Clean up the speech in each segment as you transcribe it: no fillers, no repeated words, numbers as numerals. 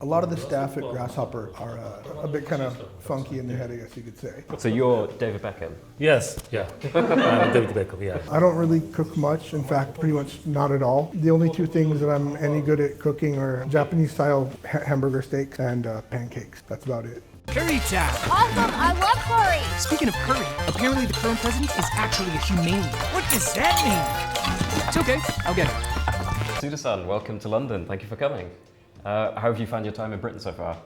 A lot of the staff at Grasshopper are a bit kind of funky in their head, I guess you could say. So you're David Beckham? Yes, yeah. I'm David Beckham, yeah. I don't really cook much, in fact, pretty much not at all. The only two things that I'm any good at cooking are Japanese-style hamburger steaks and pancakes. That's about it. Curry chow. Awesome, I love curry. Speaking of curry, apparently the current president is actually a humane. What does that mean? It's okay, I'll get it. Suda-san, welcome to London. Thank you for coming. How have you found your time in Britain so far?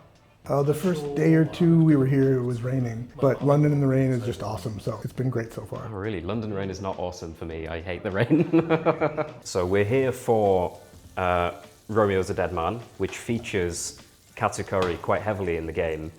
The first day or two we were here, it was raining, but London in the rain is just awesome, so it's been great so far. Oh, really? London rain is not awesome for me. I hate the rain. So we're here for Romeo Is, Deadman, which features Katsu Curry quite heavily in the game.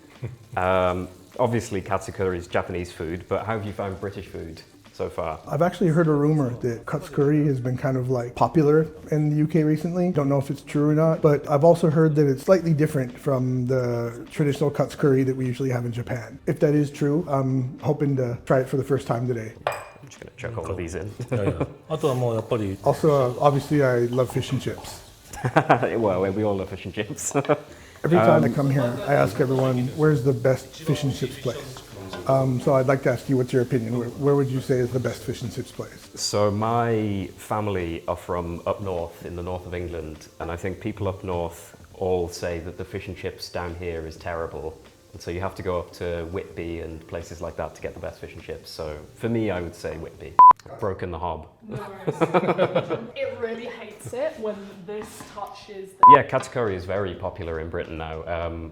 Obviously, Katsu Curry is Japanese food, but how have you found British food so far? I've actually heard a rumor that Katsu Curry has been kind of like popular in the UK recently. Don't know if it's true or not, but I've also heard that it's slightly different from the traditional Katsu Curry that we usually have in Japan. If that is true, I'm hoping to try it for the first time today. I'm just going to chuck all of these in. あとはもうやっぱり Also, obviously, I love fish and chips. Well, we all love fish and chips. Every time I come here, I ask everyone, where's the best fish and chips place? So I'd like to ask you, what's your opinion? Where would you say is the best fish and chips place? So my family are from up north, in the north of England, and I think people up north all say that the fish and chips down here is terrible. And so you have to go up to Whitby and places like that to get the best fish and chips. So for me, I would say Whitby. Broken the hob. No worries. It really hates it when this touches the... Yeah, Katsu Curry is very popular in Britain now.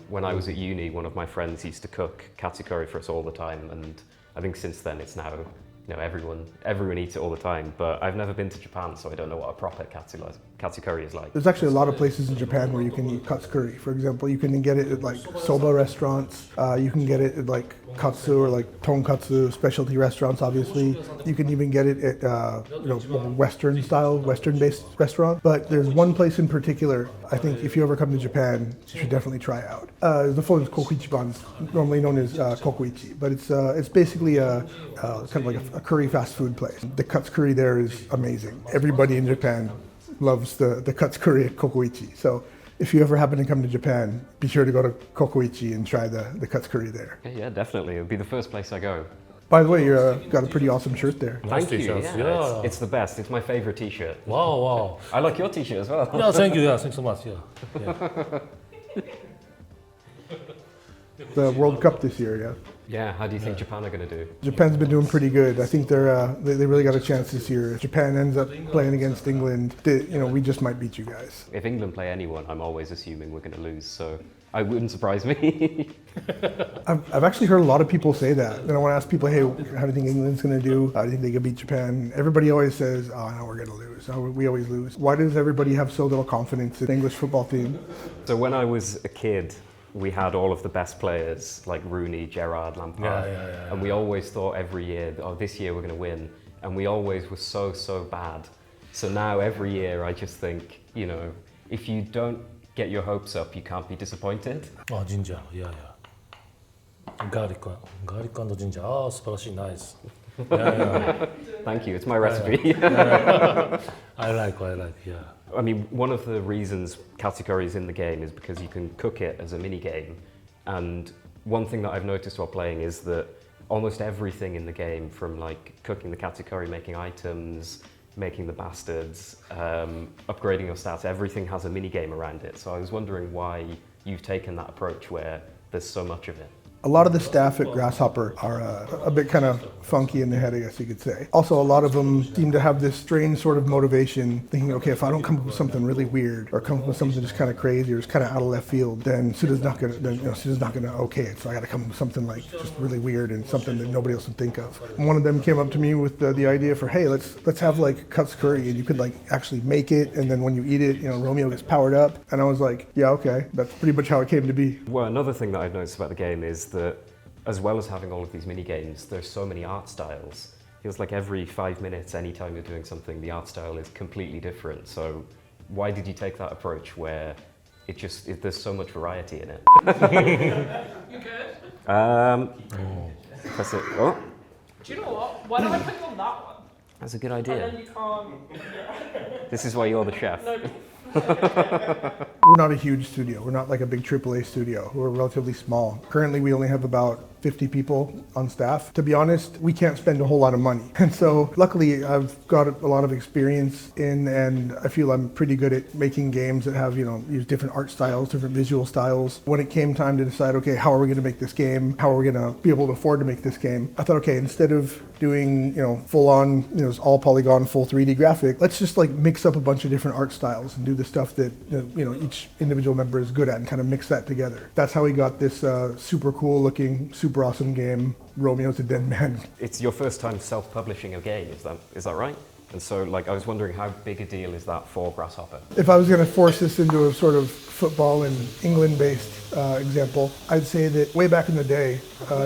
When I was at uni, one of my friends used to cook Katsu Curry for us all the time, and I think since then it's now, you know, everyone eats it all the time. But I've never been to Japan, so I don't know what a proper Katsu Curry is like. There's actually a lot of places in Japan where you can eat Katsu Curry. For example, you can get it at like soba restaurants. You can get it at like katsu or like tonkatsu specialty restaurants, obviously. You can even get it at Western-based restaurants. But there's one place in particular, I think if you ever come to Japan, you should definitely try out. The full name is Kokuichiban, normally known as Kokuichi, but it's basically kind of like a curry fast food place. The Katsu Curry there is amazing. Everybody in Japan loves the Katsu Curry at Kokuichi. So if you ever happen to come to Japan, be sure to go to Kokuichi and try the Katsu Curry there. Yeah, definitely. It would be the first place I go. By the way, you've got a pretty awesome shirt there. Thank you. t-shirts, Yeah, yeah. It's the best. It's my favorite t-shirt. Wow, wow. I like your t-shirt as well. Yeah, thank you, yeah, thanks so much, yeah. The World Cup this year, yeah. Yeah, how do you think Japan are going to do? Japan's been doing pretty good. I think they really got a chance this year. If Japan ends up playing against England, we just might beat you guys. If England play anyone, I'm always assuming we're going to lose, so it wouldn't surprise me. I've actually heard a lot of people say that. And I want to ask people, hey, how do you think England's going to do? How do you think they can beat Japan? Everybody always says, oh, no, we're going to lose. Oh, we always lose. Why does everybody have so little confidence in the English football team? So when I was a kid, we had all of the best players like Rooney, Gerrard, Lampard, and we always thought every year, oh, this year we're going to win, and we always were so bad. So now every year I just think, if you don't get your hopes up, you can't be disappointed. Oh, ginger, yeah. Garlic and ginger. Oh, 素晴らしい, nice. Yeah. Thank you, it's my recipe. I like, yeah. I mean, one of the reasons Katsu Curry is in the game is because you can cook it as a mini game. And one thing that I've noticed while playing is that almost everything in the game, from like cooking the Katsu Curry, making items, making the bastards, upgrading your stats, everything has a mini game around it. So I was wondering why you've taken that approach where there's so much of it. A lot of the staff at Grasshopper are a bit kind of funky in their head, I guess you could say. Also, a lot of them seem to have this strange sort of motivation, thinking, okay, if I don't come up with something really weird or come up with something just kind of crazy or just kind of out of left field, then Suda's not gonna okay it. So I got to come up with something like just really weird and something that nobody else would think of. And one of them came up to me with the idea for, hey, let's have like Katsu Curry, and you could like actually make it, and then when you eat it, Romeo gets powered up. And I was like, yeah, okay, that's pretty much how it came to be. Well, another thing that I've noticed about the game is that as well as having all of these mini games, there's so many art styles. It feels like every 5 minutes, anytime you're doing something, the art style is completely different. So why did you take that approach where there's so much variety in it? You good? Press it. Oh, Do you know what? Why don't I put you on that one? that's a good And idea. then you can't... This is why you're the chef. No. We're not a huge studio. We're not like a big AAA studio. We're relatively small. Currently, we only have about 50 people on staff. To be honest, we can't spend a whole lot of money. And so luckily I've got a lot of experience in, and I feel I'm pretty good at making games that have, use different art styles, different visual styles. When it came time to decide, okay, how are we gonna make this game? How are we gonna be able to afford to make this game? I thought, okay, instead of doing, full on, all polygon, full 3D graphic, let's just like mix up a bunch of different art styles and do the stuff that, each individual member is good at and kind of mix that together. That's how we got this super cool looking, super awesome game, Romeo Is, Deadman. It's your first time self-publishing a game, is that right? And so, I was wondering how big a deal is that for Grasshopper? If I was going to force this into a sort of football and England-based example, I'd say that way back in the day,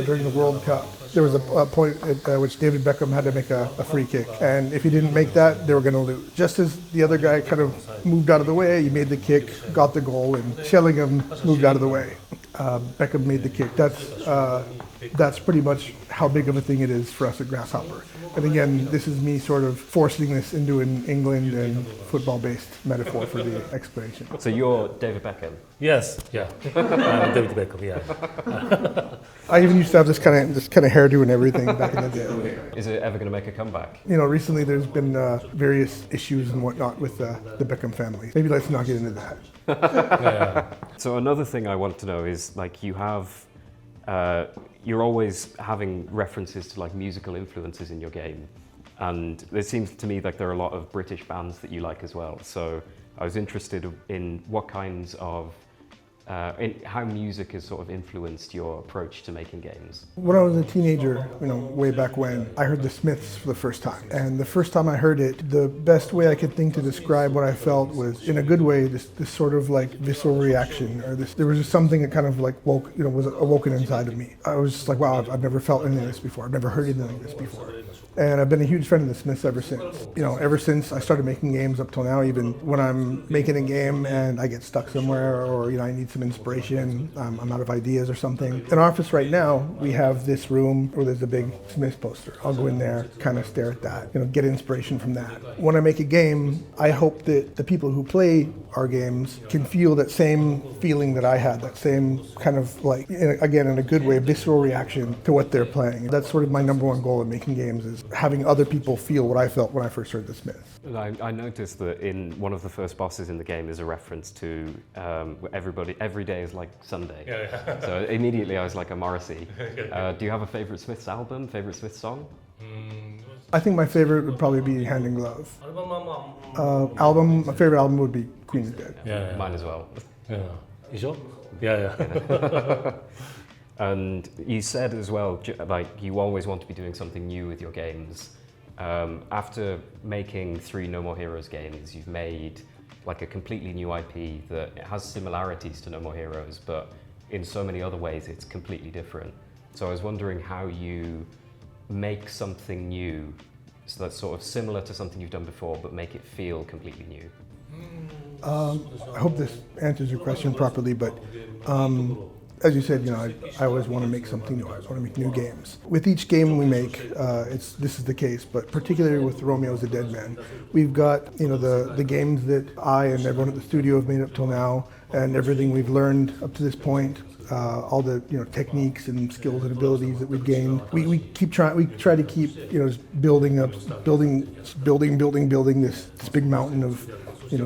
during the World Cup, there was a point at which David Beckham had to make a free kick. And if he didn't make that, they were going to lose. Just as the other guy kind of moved out of the way, he made the kick, got the goal, and Shellingham moved out of the way. Beckham made the kick. That's pretty much how big of a thing it is for us at Grasshopper. And again, this is me sort of forcing this into an England and football-based metaphor for the explanation. So you're David Beckham? Yes, yeah. I'm David Beckham, yeah. I even used to have this kind of hairdo and everything back in the day. Is it ever going to make a comeback? Recently there's been various issues and whatnot with the Beckham family. Maybe let's not get into that. Yeah. So another thing I want to know is, you have, you're always having references to musical influences in your game. And it seems to me like there are a lot of British bands that you like as well. So I was interested in what kinds of, in how music has sort of influenced your approach to making games. When I was a teenager, way back when, I heard the Smiths for the first time. And the first time I heard it, the best way I could think to describe what I felt was, in a good way, this sort of visceral reaction, or there was just something that kind of woke, was awoken inside of me. I was just like, wow, I've never felt anything like this before. I've never heard anything like this before. And I've been a huge fan of the Smiths ever since. Ever since I started making games up till now, even when I'm making a game and I get stuck somewhere, or I need some inspiration, I'm out of ideas or something. In our office right now, we have this room where there's a big Smiths poster. I'll go in there, kind of stare at that, get inspiration from that. When I make a game, I hope that the people who play our games can feel that same feeling that I had, that same kind of again, in a good way, visceral reaction to what they're playing. That's sort of my number one goal in making games, is having other people feel what I felt when I first heard the Smiths. I noticed that in one of the first bosses in the game is a reference to every day is like Sunday. Yeah. So immediately I was like a Morrissey. Do you have a favorite Smiths album, favorite Smiths song? I think my favorite would probably be Hand in Glove. My favorite album would be Queen is Dead. Yeah. Mine as well. Yeah. 이죠? Yeah. And you said as well, you always want to be doing something new with your games. After making 3 No More Heroes games, you've made a completely new IP that has similarities to No More Heroes, but in so many other ways it's completely different. So I was wondering how you make something new, so that's sort of similar to something you've done before, but make it feel completely new. I hope this answers your question properly, but as you said, I always want to make something new. I always want to make new games. With each game we make, this is the case, but particularly with Romeo Is, Deadman, we've got the games that I and everyone at the studio have made up till now, and everything we've learned up to this point, all the techniques and skills and abilities that we've gained. We try to keep just building this big mountain of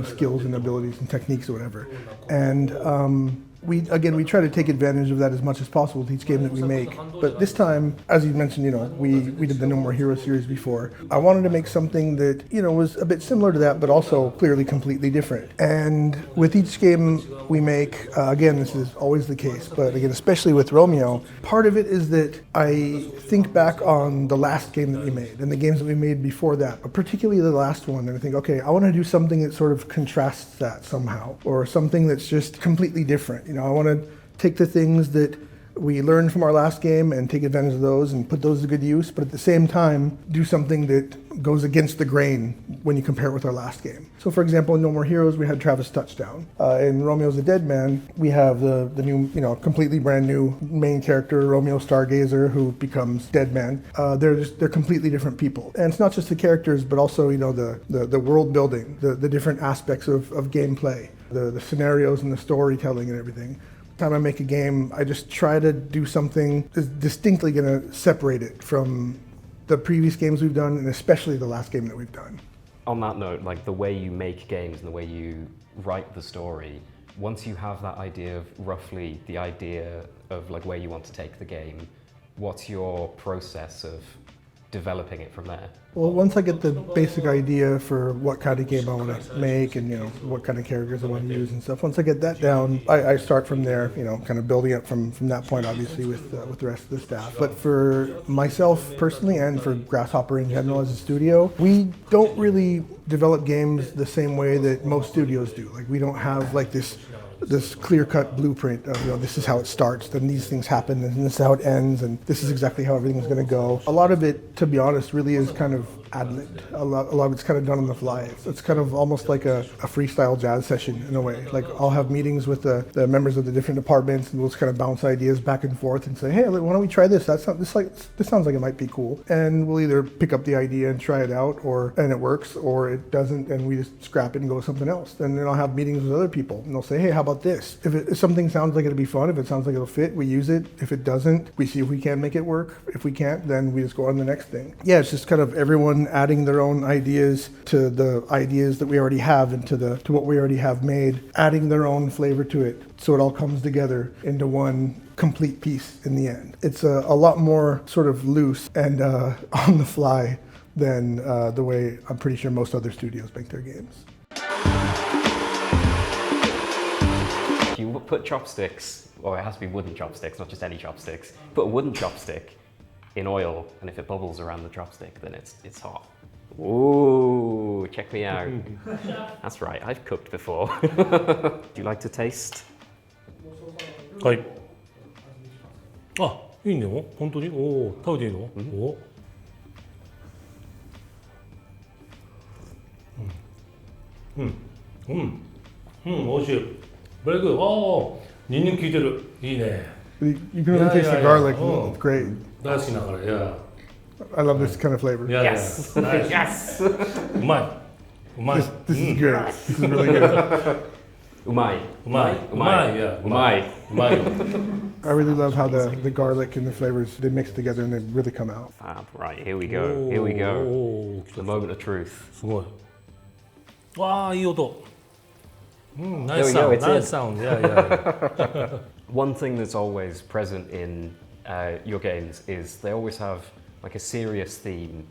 skills and abilities and techniques or whatever, and. We try to take advantage of that as much as possible with each game that we make. But this time, as you mentioned, we did the No More Heroes series before. I wanted to make something that, was a bit similar to that, but also clearly completely different. And with each game we make, again, this is always the case, but again, especially with Romeo, part of it is that I think back on the last game that we made and the games that we made before that, but particularly the last one, and I think, okay, I want to do something that sort of contrasts that somehow, or something that's just completely different. I want to take the things that we learn from our last game and take advantage of those and put those to good use, but at the same time, do something that goes against the grain when you compare it with our last game. So for example, in No More Heroes, we had Travis Touchdown. In Romeo's a Deadman, we have the new, completely brand new main character, Romeo Stargazer, who becomes Deadman. They're completely different people. And it's not just the characters, but also, the world building, the different aspects of gameplay, the scenarios and the storytelling and everything. Time I make a game, I just try to do something that's distinctly going to separate it from the previous games we've done, and especially the last game that we've done. On that note, like the way you make games and the way you write the story, once you have that idea of roughly the idea of like where you want to take the game, what's your process of developing it from there? Well, once I get the basic idea for what kind of game I want to make and, what kind of characters I want to use and stuff, once I get that down, I start from there, kind of building up from that point, obviously, with the rest of the staff. But for myself personally and for Grasshopper in general as a studio, we don't really develop games the same way that most studios do. Like, we don't have like this clear-cut blueprint of, this is how it starts, then these things happen, and this is how it ends, and this is exactly how everything's going to go. A lot of it, to be honest, really is kind of ad-libbed. A lot of it's kind of done on the fly. It's kind of almost like a freestyle jazz session in a way. Like, I'll have meetings with the members of the different departments, and we'll just kind of bounce ideas back and forth and say, hey, why don't we try this? This sounds like it might be cool. And we'll either pick up the idea and try it out, and it works, or it doesn't, and we just scrap it and go with something else. And then I'll have meetings with other people, and they'll say, hey, how about this? If something sounds like it'll be fun, if it sounds like it'll fit, we use it. If it doesn't, we see if we can make it work. If we can't, then we just go on to the next thing. Yeah, it's just kind of everyone adding their own ideas to the ideas that we already have and to what we already have made, adding their own flavor to it, so it all comes together into one complete piece in the end. It's a lot more sort of loose and on the fly than the way I'm pretty sure most other studios make their games. You put chopsticks, or it has to be wooden chopsticks, not just any chopsticks. Put a wooden chopstick in oil, and if it bubbles around the chopstick, then it's hot. Ooh, check me out. That's right, I've cooked before. Do you like to taste? はい。あ、いいの？本当に？おお、食べていいの？お。美味しい。Very good. ああ、ニンニク効いてる。いいね。You can really taste the garlic. It's great. 大好きだから、yeah. I love this kind of flavor. Yeah, Yes! yeah. Nice. Yes! うまい。うまい。This is good. This is really good. Umai. うまい。うまい。Yeah. うまい。うまいよ。 I really love how the garlic and the flavors, they mix together and they really come out. Fab. Right, here we go. Here we go. おー The moment of truth. すごい。わあ、いい音。ナ There イ we スサ go, ウン it's ド。ナイ in. スサウンド。Yeah. One thing that's always present in your games is they always have like a serious theme,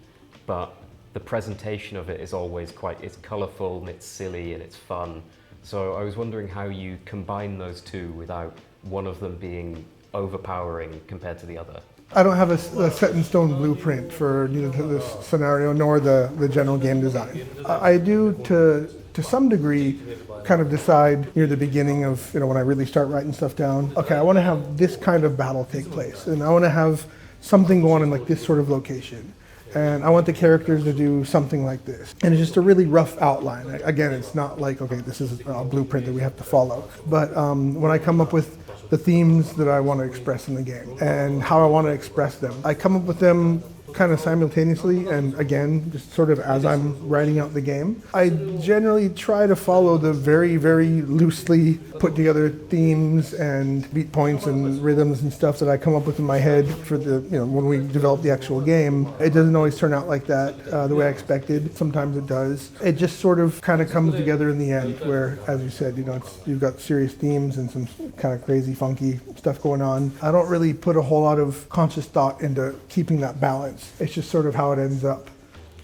but the presentation of it is always it's colourful and it's silly and it's fun. So I was wondering how you combine those two without one of them being overpowering compared to the other. I don't have a set in stone blueprint for neither this scenario nor the general game design. I do to some degree kind of decide near the beginning of, when I really start writing stuff down, okay, I want to have this kind of battle take place, and I want to have something go on in like this sort of location. And I want the characters to do something like this. And it's just a really rough outline. Again, it's not like, okay, this is a blueprint that we have to follow. But when I come up with the themes that I want to express in the game and how I want to express them, I come up with them kind of simultaneously, and again, just sort of as I'm writing out the game. I generally try to follow the very, very loosely put together themes and beat points and rhythms and stuff that I come up with in my head for the, when we develop the actual game. It doesn't always turn out like that the way I expected. Sometimes it does. It just sort of kind of comes together in the end where, as you said, you've got serious themes and some kind of crazy, funky stuff going on. I don't really put a whole lot of conscious thought into keeping that balance. It's just sort of how it ends up.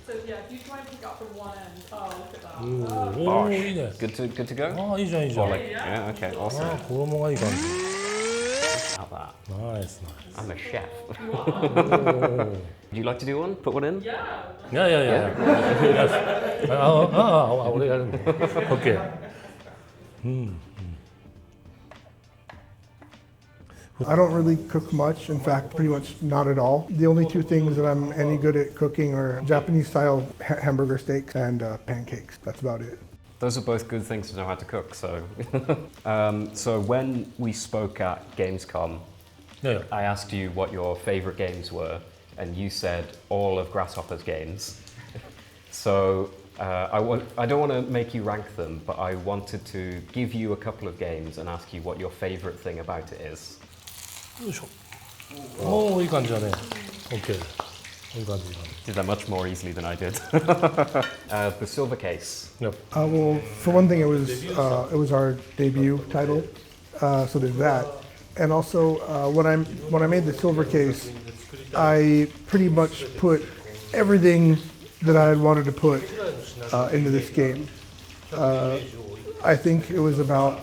So yeah, if you try and pick out from one end, oh look at that. おー、いいね。 Good to go? ああ、いいじゃん、いいじゃん。 Or like, yeah, okay, あ awesome. あ、衣がいい感じ。 How about that? ナイス、ナイ I'm a chef. ス。おー Would you like to do one? Put one in? Yeah. いやいやいや。俺やるんだ。オッケー。I don't really cook much. In fact, pretty much not at all. The only two things that I'm any good at cooking are Japanese-style hamburger steaks and pancakes. That's about it. Those are both good things to know how to cook, so. So when we spoke at Gamescom, Yeah. I asked you what your favorite games were, and you said all of Grasshopper's games. So I don't want to make you rank them, but I wanted to give you a couple of games and ask you what your favorite thing about it is. よいしょ。おー、いい感じだね。OK。いい感じ、いい感 Did that much more easily than I did. The Silver Case. じ。Yep. Well, for one thing, it was our debut title, so there's that. And also, when I made the Silver Case, I pretty much put everything that I had wanted to put into this game. I think it was about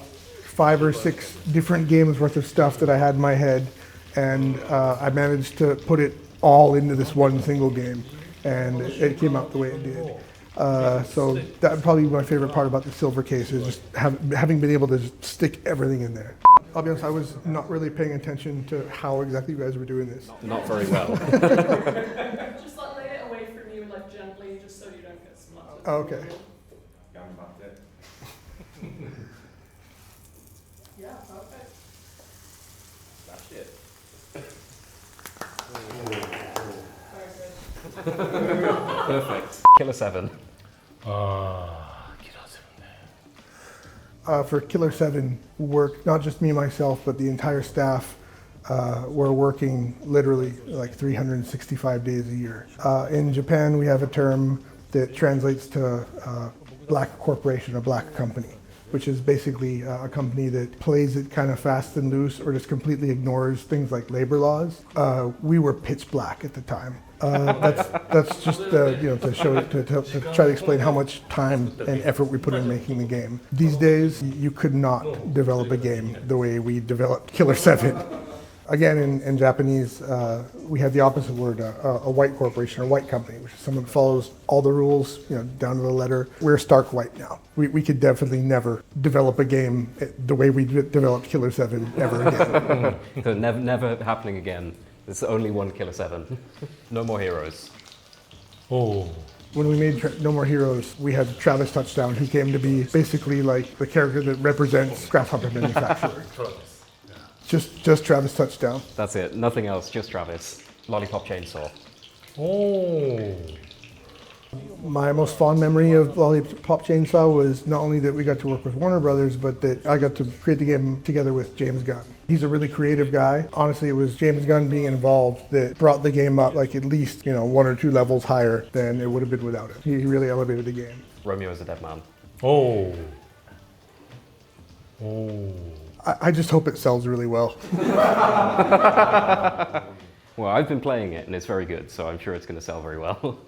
5 or 6 different games worth of stuff that I had in my head, and I managed to put it all into this one single game, and it came out the way it did. So that would probably be my favorite part about the Silver Case, is just having been able to just stick everything in there. I'll be honest, I was not really paying attention to how exactly you guys were doing this. Not very well. Just like lay it away from you like gently, just so you don't get smudged. Oh, okay. Yeah, perfect. That's it. Very good. Perfect. Killer7. あー、キラーセブンね。 For Killer7 work, not just me myself, but the entire staff were working literally like 365 days a year. In Japan, we have a term that translates to black corporation or black company, which is basically a company that plays it kind of fast and loose or just completely ignores things like labor laws. We were pitch black at the time. That's just to show to try to explain how much time and effort we put in making the game. These days, you could not develop a game the way we developed Killer7. Again, in Japanese, we have the opposite word, a white corporation or white company, which is someone that follows all the rules, down to the letter. We're stark white now. We could definitely never develop a game the way we developed Killer7 ever again. So never happening again. There's only one Killer7. No more heroes. おー。 When we made No More Heroes, we had Travis Touchdown, who came to be basically like the character that represents Grasshopper Manufacture. Just Travis Touchdown. That's it. Nothing else. Just Travis. Lollipop Chainsaw. おー。 My most fond memory of Lollipop Chainsaw was not only that we got to work with Warner Brothers, but that I got to create the game together with James Gunn. He's a really creative guy. Honestly, it was James Gunn being involved that brought the game up like at least 1 or 2 levels higher than it would have been without him. He really elevated the game. Romeo Is a Deadman. おー。おー。 I just hope it sells really well. Well, I've been playing it and it's very good, so I'm sure it's going to sell very well.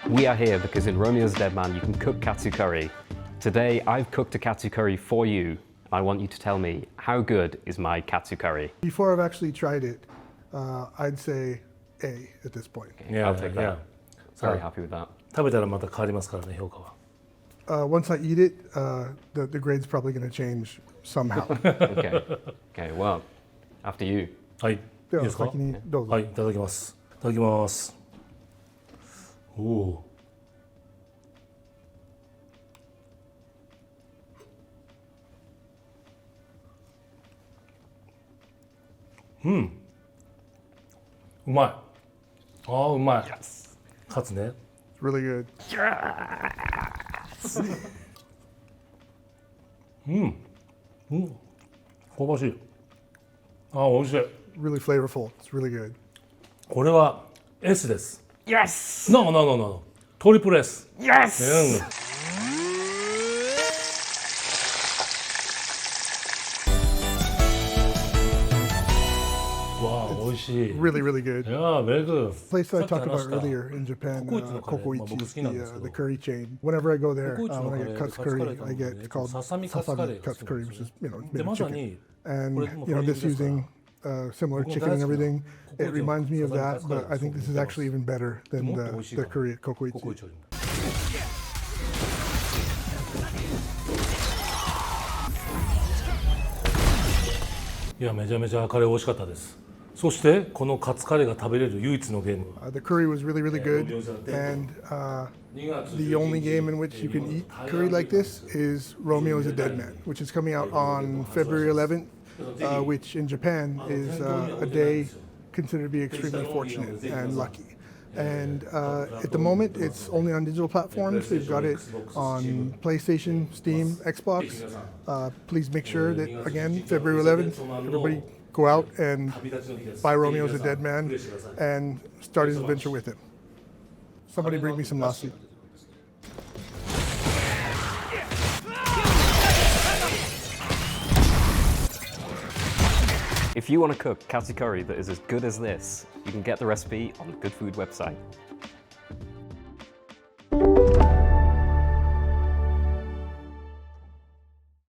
We are here because in Romeo's Deadman you can cook Katsu Curry. Today I've cooked a Katsu Curry for you. I want you to tell me, how good is my Katsu Curry? Before I've actually tried it, I'd say A at this point. Okay, I'll take that. Very さあ happy with that. 食べたらまた変わりますからね、評価は。 Once I eat it, the grade's probably going to change somehow. Okay. Okay, well, after you. はい。いいではですか？先にどうぞ。はい、いただきます。いただきます。おお。うん。うまい。ああ、うまい。カツね。 It's really good. 香ばしい。ああ、美味しい。 Really flavorful. It's really good. これは S です。 Yes! No, no, no, no. トリプル S。 Yes! わあ、美味ししい。 Really, really good. Yeah, very good. Place that I さっき talked 話 about した earlier in Japan, ココイチのカレー、 Kokoichi, まあ僕好きなんですけど、 the curry chain. Whenever I go there, ココイチの when カ I レ get ー、 Katsu カツカレ Curry, ー I get it's called ささみカツカレー Sasami Katsu Curry, which is, you know, で made ま of さ chicken. に And これも you know, フライング this ですから using similar chicken and everything, it reminds me of that, but I think this is actually even better than the curry at ココイ Kokoichi. チよりも。いや、めちゃめちゃカレー美味しかったです。そしてこのカツカレーが食べれる唯一のゲーム。 The curry was really, really good, and the only game in which you can eat curry like this is Romeo Is a Deadman, which is coming out on February 11th, which in Japan is a day considered to be extremely fortunate and lucky. And at the moment, it's only on digital platforms. We've got it on PlayStation, Steam, Xbox. Please make sure that, again, February 11th, everybody go out and buy Romeo Is a Deadman and start his adventure with him. Somebody bring me some lassi. If you want to cook katsu curry that is as good as this, you can get the recipe on the Good Food website.